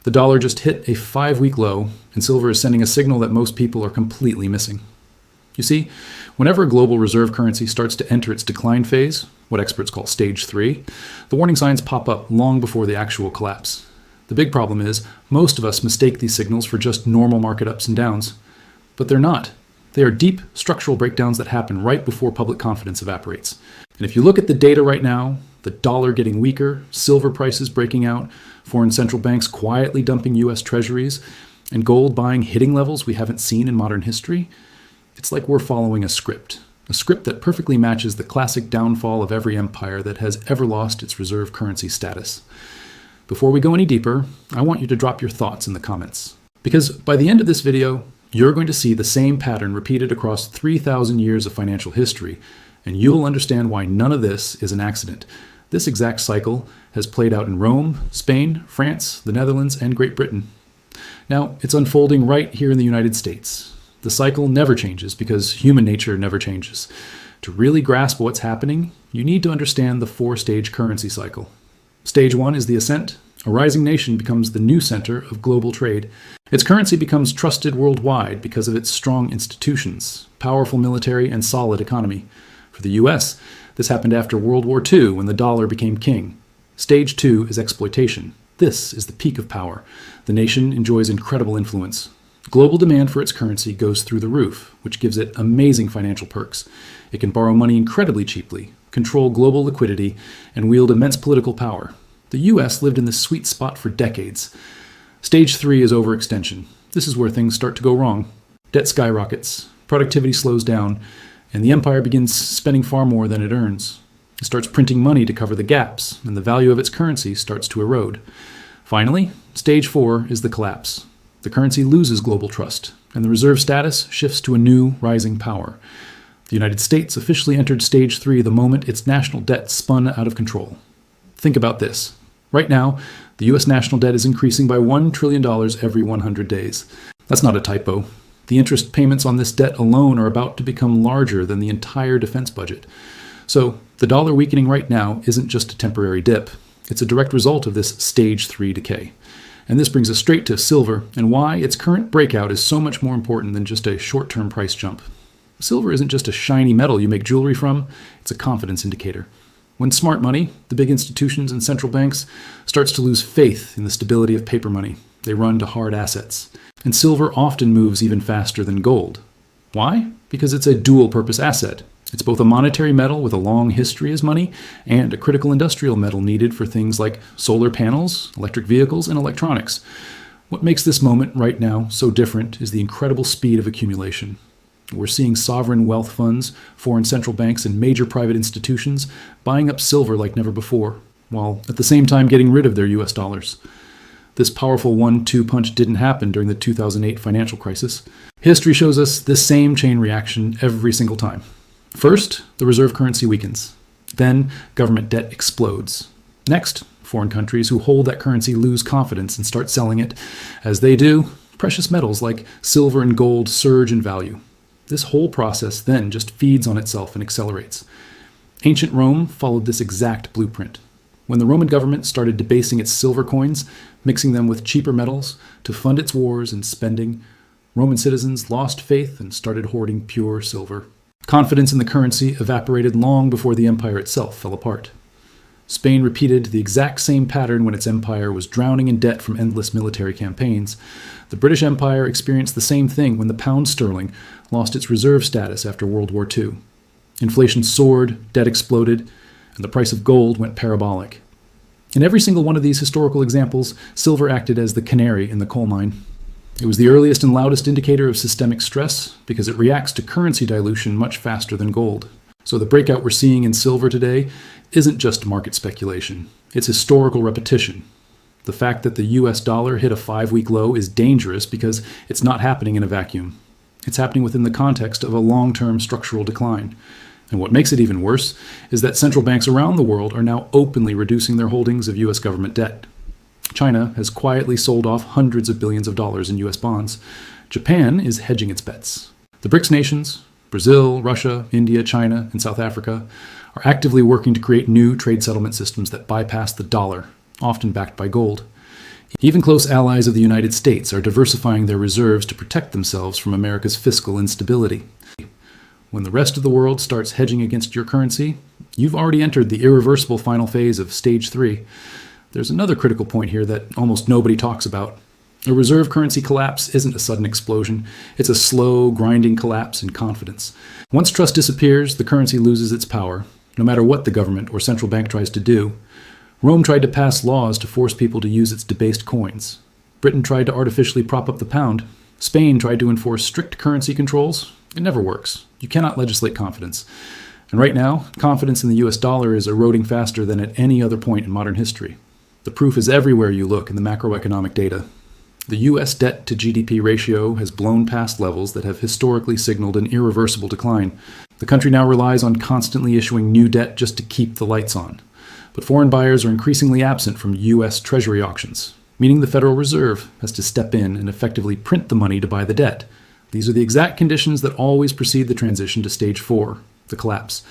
The dollar just hit a 5-week low, and silver is sending a signal that most people are completely missing. You see, whenever a global reserve currency starts to enter its decline phase, what experts call stage 3, the warning signs pop up long before the actual collapse. The big problem is, most of us mistake these signals for just normal market ups and downs. But they're not. They are deep structural breakdowns that happen right before public confidence evaporates. And if you look at the data right now, the dollar getting weaker, silver prices breaking out, foreign central banks quietly dumping US Treasuries, and gold buying hitting levels we haven't seen in modern history, it's like we're following a script that perfectly matches the classic downfall of every empire that has ever lost its reserve currency status. Before we go any deeper, I want you to drop your thoughts in the comments. Because by the end of this video, you're going to see the same pattern repeated across 3,000 years of financial history, and you'll understand why none of this is an accident. This exact cycle has played out in Rome, Spain, France, the Netherlands, and Great Britain. Now, it's unfolding right here in the United States. The cycle never changes because human nature never changes. To really grasp what's happening, you need to understand the 4-stage currency cycle. Stage 1 is the ascent. A rising nation becomes the new center of global trade. Its currency becomes trusted worldwide because of its strong institutions, powerful military, and solid economy. For the US, this happened after World War II when the dollar became king. Stage 2 is exploitation. This is the peak of power. The nation enjoys incredible influence. Global demand for its currency goes through the roof, which gives it amazing financial perks. It can borrow money incredibly cheaply, control global liquidity, and wield immense political power. The US lived in this sweet spot for decades. Stage 3 is overextension. This is where things start to go wrong. Debt skyrockets, productivity slows down, and the empire begins spending far more than it earns. It starts printing money to cover the gaps, and the value of its currency starts to erode. Finally, stage 4 is the collapse. The currency loses global trust, and the reserve status shifts to a new, rising power. The United States officially entered stage 3 the moment its national debt spun out of control. Think about this. Right now, the U.S. national debt is increasing by $1 trillion every 100 days. That's not a typo. The interest payments on this debt alone are about to become larger than the entire defense budget. So, the dollar weakening right now isn't just a temporary dip. It's a direct result of this stage 3 decay. And this brings us straight to silver and why its current breakout is so much more important than just a short-term price jump. Silver isn't just a shiny metal you make jewelry from, it's a confidence indicator. When smart money, the big institutions and central banks, starts to lose faith in the stability of paper money, they run to hard assets. And silver often moves even faster than gold. Why? Because it's a dual-purpose asset. It's both a monetary metal with a long history as money and a critical industrial metal needed for things like solar panels, electric vehicles, and electronics. What makes this moment right now so different is the incredible speed of accumulation. We're seeing sovereign wealth funds, foreign central banks, and major private institutions buying up silver like never before, while at the same time getting rid of their US dollars. This powerful 1-2 punch didn't happen during the 2008 financial crisis. History shows us this same chain reaction every single time. First, the reserve currency weakens. Then, government debt explodes. Next, foreign countries who hold that currency lose confidence and start selling it. As they do, precious metals like silver and gold surge in value. This whole process then just feeds on itself and accelerates. Ancient Rome followed this exact blueprint. When the Roman government started debasing its silver coins, mixing them with cheaper metals to fund its wars and spending, Roman citizens lost faith and started hoarding pure silver. Confidence in the currency evaporated long before the empire itself fell apart. Spain repeated the exact same pattern when its empire was drowning in debt from endless military campaigns. The British Empire experienced the same thing when the pound sterling lost its reserve status after World War II. Inflation soared, debt exploded, and the price of gold went parabolic. In every single one of these historical examples, silver acted as the canary in the coal mine. It was the earliest and loudest indicator of systemic stress because it reacts to currency dilution much faster than gold. So the breakout we're seeing in silver today isn't just market speculation. It's historical repetition. The fact that the US dollar hit a 5-week low is dangerous because it's not happening in a vacuum. It's happening within the context of a long-term structural decline. And what makes it even worse is that central banks around the world are now openly reducing their holdings of US government debt. China has quietly sold off hundreds of billions of dollars in US bonds. Japan is hedging its bets. The BRICS nations, Brazil, Russia, India, China, and South Africa, are actively working to create new trade settlement systems that bypass the dollar, often backed by gold. Even close allies of the United States are diversifying their reserves to protect themselves from America's fiscal instability. When the rest of the world starts hedging against your currency, you've already entered the irreversible final phase of stage 3. There's another critical point here that almost nobody talks about. A reserve currency collapse isn't a sudden explosion. It's a slow, grinding collapse in confidence. Once trust disappears, the currency loses its power, no matter what the government or central bank tries to do. Rome tried to pass laws to force people to use its debased coins. Britain tried to artificially prop up the pound. Spain tried to enforce strict currency controls. It never works. You cannot legislate confidence. And right now, confidence in the US dollar is eroding faster than at any other point in modern history. The proof is everywhere you look in the macroeconomic data. The US debt to GDP ratio has blown past levels that have historically signaled an irreversible decline. The country now relies on constantly issuing new debt just to keep the lights on. But foreign buyers are increasingly absent from US Treasury auctions, meaning the Federal Reserve has to step in and effectively print the money to buy the debt. These are the exact conditions that always precede the transition to stage 4, the collapse.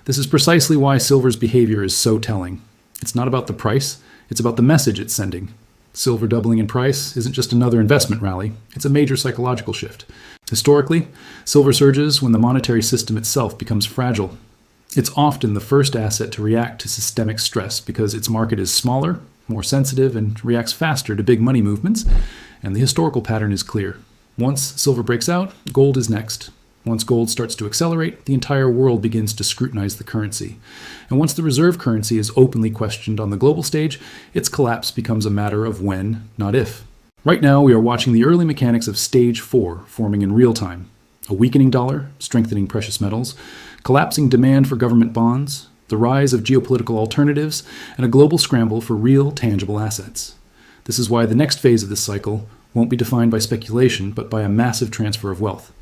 This is precisely why silver's behavior is so telling. It's not about the price, it's about the message it's sending. Silver doubling in price isn't just another investment rally, it's a major psychological shift. Historically, silver surges when the monetary system itself becomes fragile. It's often the first asset to react to systemic stress because its market is smaller, more sensitive, and reacts faster to big money movements, and the historical pattern is clear. Once silver breaks out, gold is next. Once gold starts to accelerate, the entire world begins to scrutinize the currency. And once the reserve currency is openly questioned on the global stage, its collapse becomes a matter of when, not if. Right now, we are watching the early mechanics of stage 4 forming in real time. A weakening dollar, strengthening precious metals, collapsing demand for government bonds, the rise of geopolitical alternatives, and a global scramble for real, tangible assets. This is why the next phase of this cycle won't be defined by speculation, but by a massive transfer of wealth.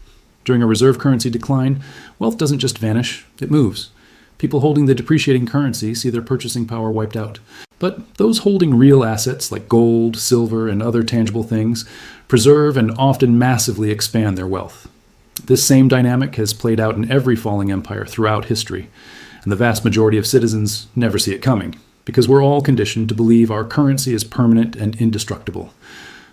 During a reserve currency decline, wealth doesn't just vanish, it moves. People holding the depreciating currency see their purchasing power wiped out. But those holding real assets like gold, silver, and other tangible things preserve and often massively expand their wealth. This same dynamic has played out in every falling empire throughout history, and the vast majority of citizens never see it coming, because we're all conditioned to believe our currency is permanent and indestructible.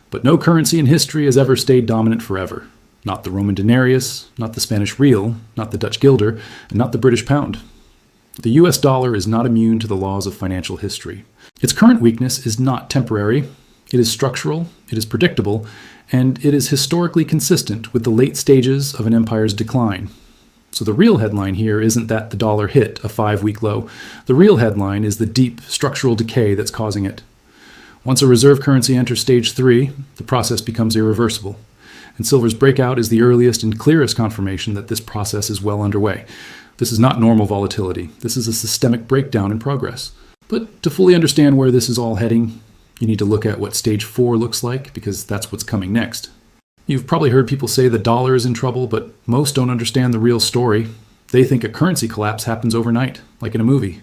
But no currency in history has ever stayed dominant forever. Not the Roman denarius, not the Spanish real, not the Dutch guilder, and not the British pound. The US dollar is not immune to the laws of financial history. Its current weakness is not temporary, it is structural, it is predictable, and it is historically consistent with the late stages of an empire's decline. So the real headline here isn't that the dollar hit a 5-week low. The real headline is the deep structural decay that's causing it. Once a reserve currency enters stage 3, the process becomes irreversible. And silver's breakout is the earliest and clearest confirmation that this process is well underway. This is not normal volatility. This is a systemic breakdown in progress. But to fully understand where this is all heading, you need to look at what stage 4 looks like, because that's what's coming next. You've probably heard people say the dollar is in trouble, but most don't understand the real story. They think a currency collapse happens overnight, like in a movie.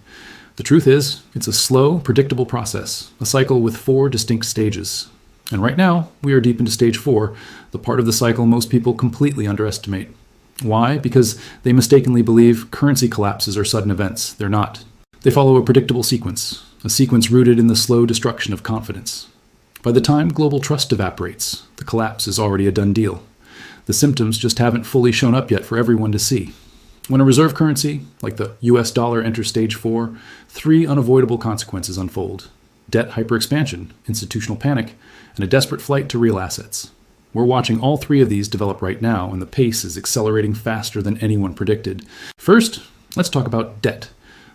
The truth is, it's a slow, predictable process, a cycle with 4 distinct stages. And right now, we are deep into stage 4, the part of the cycle most people completely underestimate. Why? Because they mistakenly believe currency collapses are sudden events. They're not. They follow a predictable sequence, a sequence rooted in the slow destruction of confidence. By the time global trust evaporates, the collapse is already a done deal. The symptoms just haven't fully shown up yet for everyone to see. When a reserve currency, like the US dollar, enters stage 4, 3 unavoidable consequences unfold. Debt hyperexpansion, institutional panic, and a desperate flight to real assets. We're watching all 3 of these develop right now, and the pace is accelerating faster than anyone predicted. First, let's talk about debt.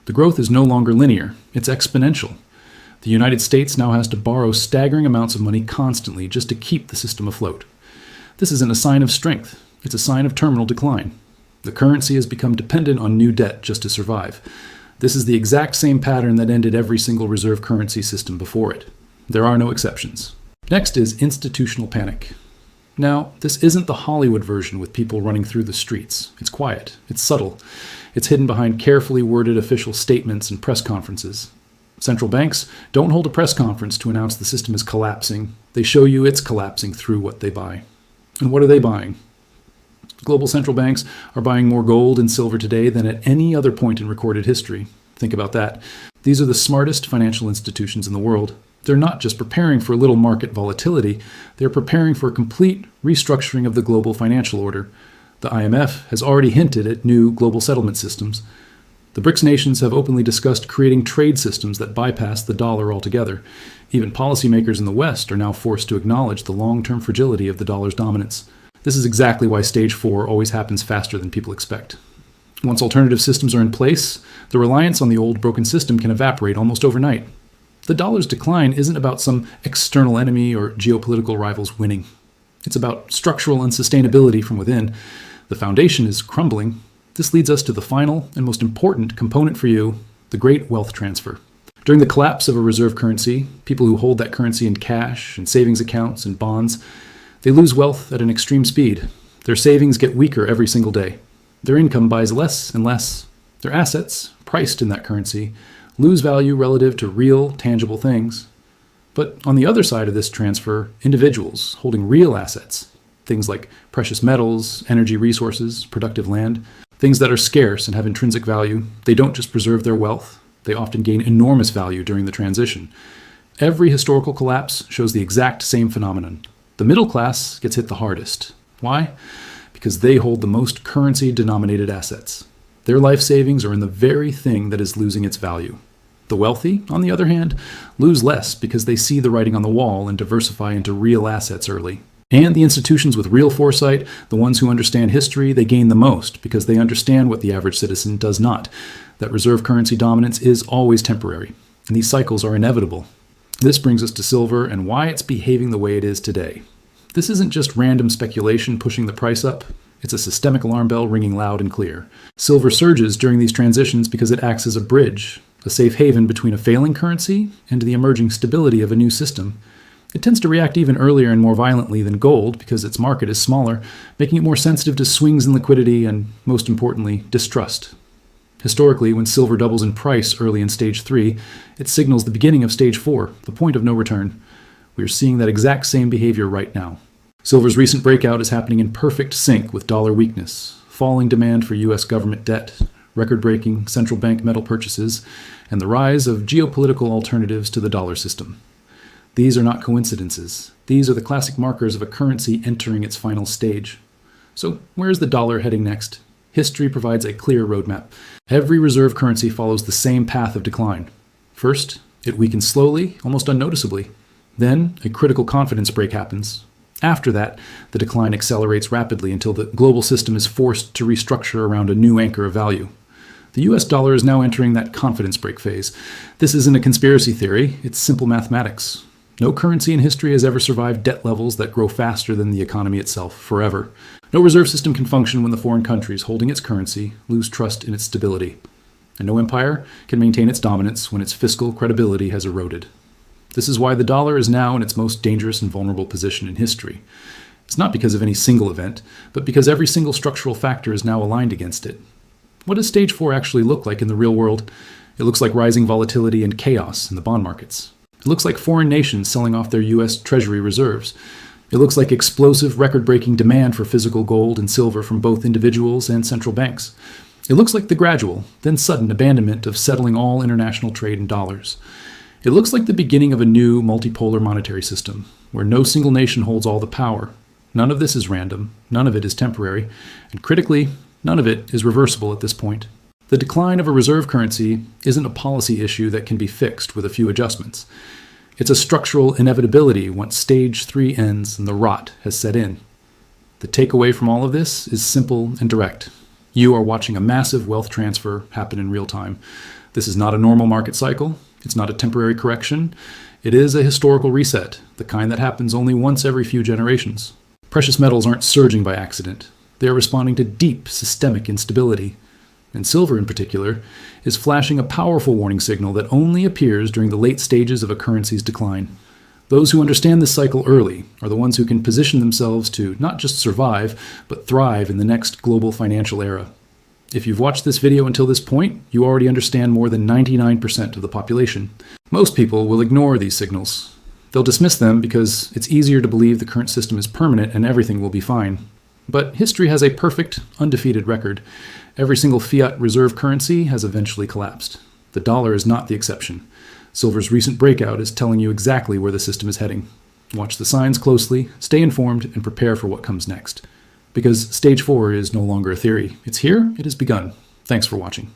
The growth is no longer linear, it's exponential. The United States now has to borrow staggering amounts of money constantly just to keep the system afloat. This isn't a sign of strength, it's a sign of terminal decline. The currency has become dependent on new debt just to survive. This is the exact same pattern that ended every single reserve currency system before it. There are no exceptions. Next is institutional panic. Now, this isn't the Hollywood version with people running through the streets. It's quiet, it's subtle, it's hidden behind carefully worded official statements and press conferences. Central banks don't hold a press conference to announce the system is collapsing. They show you it's collapsing through what they buy. And what are they buying? Global central banks are buying more gold and silver today than at any other point in recorded history. Think about that. These are the smartest financial institutions in the world. They're not just preparing for a little market volatility, they're preparing for a complete restructuring of the global financial order. The IMF has already hinted at new global settlement systems. The BRICS nations have openly discussed creating trade systems that bypass the dollar altogether. Even policymakers in the West are now forced to acknowledge the long-term fragility of the dollar's dominance. This is exactly why Stage 4 always happens faster than people expect. Once alternative systems are in place, the reliance on the old broken system can evaporate almost overnight. The dollar's decline isn't about some external enemy or geopolitical rivals winning. It's about structural unsustainability from within. The foundation is crumbling. This leads us to the final and most important component for you, the great wealth transfer. During the collapse of a reserve currency, people who hold that currency in cash and savings accounts and bonds, they lose wealth at an extreme speed. Their savings get weaker every single day. Their income buys less and less. Their assets, priced in that currency, lose value relative to real, tangible things. But on the other side of this transfer, individuals holding real assets, things like precious metals, energy resources, productive land, things that are scarce and have intrinsic value, they don't just preserve their wealth, they often gain enormous value during the transition. Every historical collapse shows the exact same phenomenon. The middle class gets hit the hardest. Why? Because they hold the most currency-denominated assets. Their life savings are in the very thing that is losing its value. The wealthy, on the other hand, lose less because they see the writing on the wall and diversify into real assets early. And the institutions with real foresight, the ones who understand history, they gain the most because they understand what the average citizen does not, that reserve currency dominance is always temporary, and these cycles are inevitable. This brings us to silver and why it's behaving the way it is today. This isn't just random speculation pushing the price up. It's a systemic alarm bell ringing loud and clear. Silver surges during these transitions because it acts as a bridge, a safe haven between a failing currency and the emerging stability of a new system. It tends to react even earlier and more violently than gold because its market is smaller, making it more sensitive to swings in liquidity and, most importantly, distrust. Historically, when silver doubles in price early in Stage 3, it signals the beginning of Stage 4, the point of no return. We are seeing that exact same behavior right now. Silver's recent breakout is happening in perfect sync with dollar weakness, falling demand for U.S. government debt, record-breaking central bank metal purchases, and the rise of geopolitical alternatives to the dollar system. These are not coincidences. These are the classic markers of a currency entering its final stage. So where is the dollar heading next? History provides a clear roadmap. Every reserve currency follows the same path of decline. First, it weakens slowly, almost unnoticeably. Then, a critical confidence break happens. After that, the decline accelerates rapidly until the global system is forced to restructure around a new anchor of value. The US dollar is now entering that confidence break phase. This isn't a conspiracy theory, it's simple mathematics. No currency in history has ever survived debt levels that grow faster than the economy itself, forever. No reserve system can function when the foreign countries holding its currency lose trust in its stability. And no empire can maintain its dominance when its fiscal credibility has eroded. This is why the dollar is now in its most dangerous and vulnerable position in history. It's not because of any single event, but because every single structural factor is now aligned against it. What does Stage 4 actually look like in the real world? It looks like rising volatility and chaos in the bond markets. It looks like foreign nations selling off their U.S. Treasury reserves. It looks like explosive, record-breaking demand for physical gold and silver from both individuals and central banks. It looks like the gradual, then sudden abandonment of settling all international trade in dollars. It looks like the beginning of a new multipolar monetary system, where no single nation holds all the power. None of this is random, none of it is temporary, and critically, none of it is reversible at this point. The decline of a reserve currency isn't a policy issue that can be fixed with a few adjustments. It's a structural inevitability once Stage 3 ends and the rot has set in. The takeaway from all of this is simple and direct. You are watching a massive wealth transfer happen in real time. This is not a normal market cycle. It's not a temporary correction. It is a historical reset, the kind that happens only once every few generations. Precious metals aren't surging by accident. They are responding to deep systemic instability. And silver in particular, is flashing a powerful warning signal that only appears during the late stages of a currency's decline. Those who understand this cycle early are the ones who can position themselves to not just survive, but thrive in the next global financial era. If you've watched this video until this point, you already understand more than 99% of the population. Most people will ignore these signals. They'll dismiss them because it's easier to believe the current system is permanent and everything will be fine. But history has a perfect, undefeated record. Every single fiat reserve currency has eventually collapsed. The dollar is not the exception. Silver's recent breakout is telling you exactly where the system is heading. Watch the signs closely, stay informed, and prepare for what comes next. Because Stage 4 is no longer a theory. It's here, it has begun. Thanks for watching.